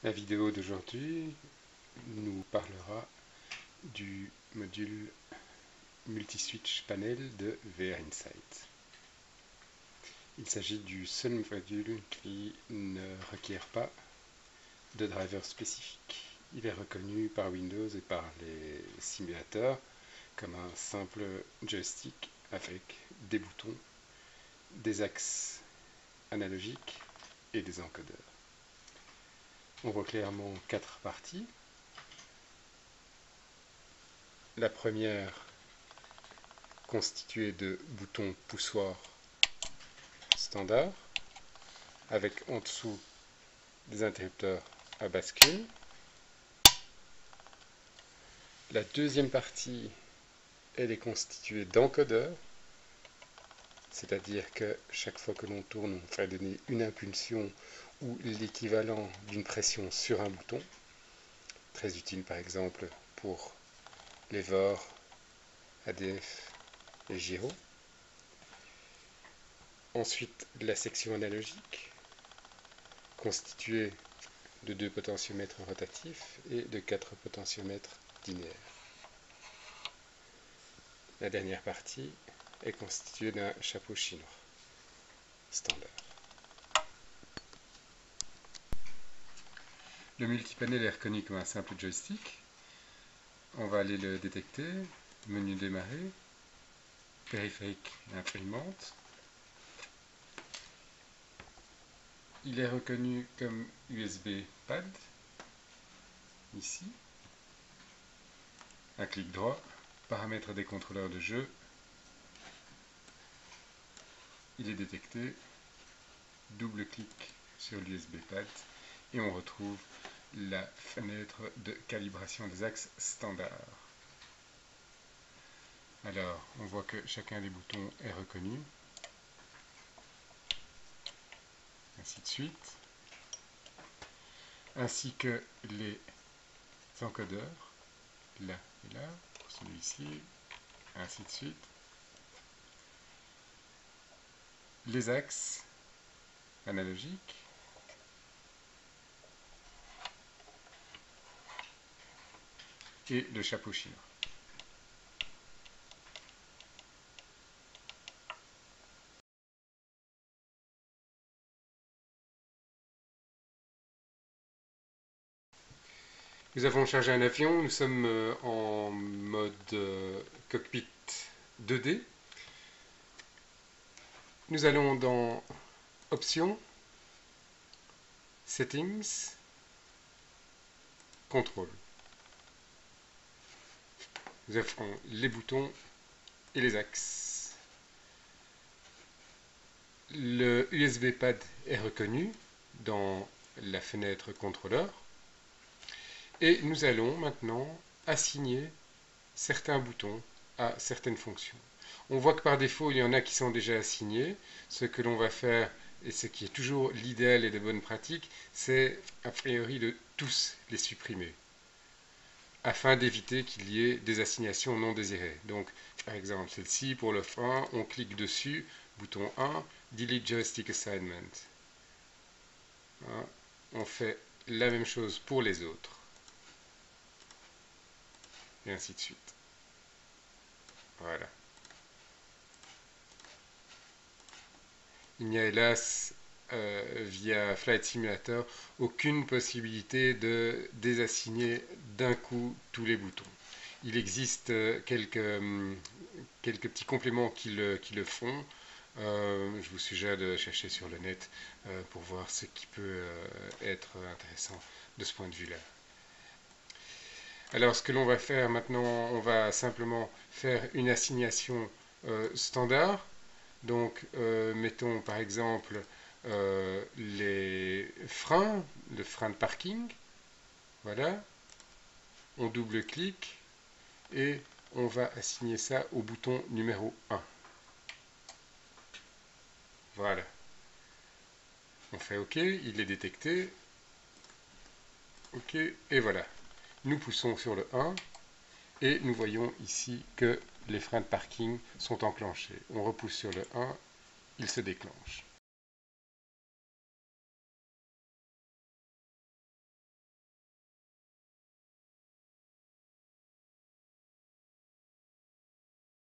La vidéo d'aujourd'hui nous parlera du module multi-switch panel de VRInsight. Il s'agit du seul module qui ne requiert pas de driver spécifique. Il est reconnu par Windows et par les simulateurs comme un simple joystick avec des boutons, des axes analogiques et des encodeurs. On voit clairement 4 parties. La première constituée de boutons poussoirs standard avec en dessous des interrupteurs à bascule. La deuxième partie, elle est constituée d'encodeurs, c'est-à-dire que chaque fois que l'on tourne, on va donner une impulsion ou l'équivalent d'une pression sur un bouton, très utile par exemple pour les VOR, ADF et gyro. Ensuite, la section analogique, constituée de 2 potentiomètres rotatifs et de 4 potentiomètres linéaires. La dernière partie est constituée d'un chapeau chinois standard. Le multipanel est reconnu comme un simple joystick. On va aller le détecter. Menu démarrer, périphérique et imprimante. Il est reconnu comme USB pad, ici. Un clic droit, paramètres des contrôleurs de jeu. Il est détecté. Double clic sur l'USB pad et on retrouve la fenêtre de calibration des axes standard. Alors, on voit que chacun des boutons est reconnu, ainsi de suite, ainsi que les encodeurs, là et là, pour celui-ci, ainsi de suite, les axes analogiques, et le chapeau chinois. Nous avons chargé un avion, nous sommes en mode cockpit 2D. Nous allons dans Options, Settings, Contrôle. Nous offrons les boutons et les axes. Le USB pad est reconnu dans la fenêtre contrôleur. Et nous allons maintenant assigner certains boutons à certaines fonctions. On voit que par défaut, il y en a qui sont déjà assignés. Ce que l'on va faire, et ce qui est toujours l'idéal et de bonne pratique, c'est a priori de tous les supprimer, afin d'éviter qu'il y ait des assignations non désirées. Donc, par exemple, celle-ci, pour le frein, on clique dessus, bouton 1, Delete Joystick Assignment. On fait la même chose pour les autres. Et ainsi de suite. Voilà. Il n'y a hélas, via Flight Simulator, aucune possibilité de désassigner d'un coup tous les boutons. Il existe quelques petits compléments qui le font. Je vous suggère de chercher sur le net pour voir ce qui peut être intéressant de ce point de vue-là. Alors, ce que l'on va faire maintenant, on va simplement faire une assignation standard. Donc, mettons par exemple les freins, le frein de parking. Voilà. On double-clique et on va assigner ça au bouton numéro 1. Voilà. On fait OK, il est détecté. OK, et voilà. Nous poussons sur le 1 et nous voyons ici que les freins de parking sont enclenchés. On repousse sur le 1, il se déclenche.